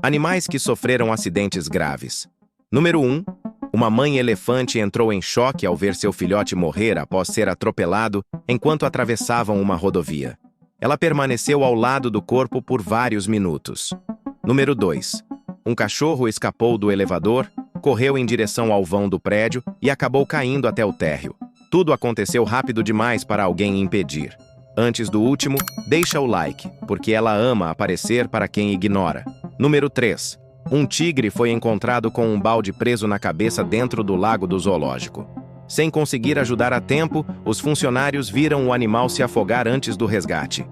Animais que sofreram acidentes graves. Número 1. Uma mãe elefante entrou em choque ao ver seu filhote morrer após ser atropelado enquanto atravessavam uma rodovia. Ela permaneceu ao lado do corpo por vários minutos. Número 2. Um cachorro escapou do elevador, correu em direção ao vão do prédio e acabou caindo até o térreo. Tudo aconteceu rápido demais para alguém impedir. Antes do último, deixa o like, porque ela ama aparecer para quem ignora. Número 3. Um tigre foi encontrado com um balde preso na cabeça dentro do lago do zoológico. Sem conseguir ajudar a tempo, os funcionários viram o animal se afogar antes do resgate.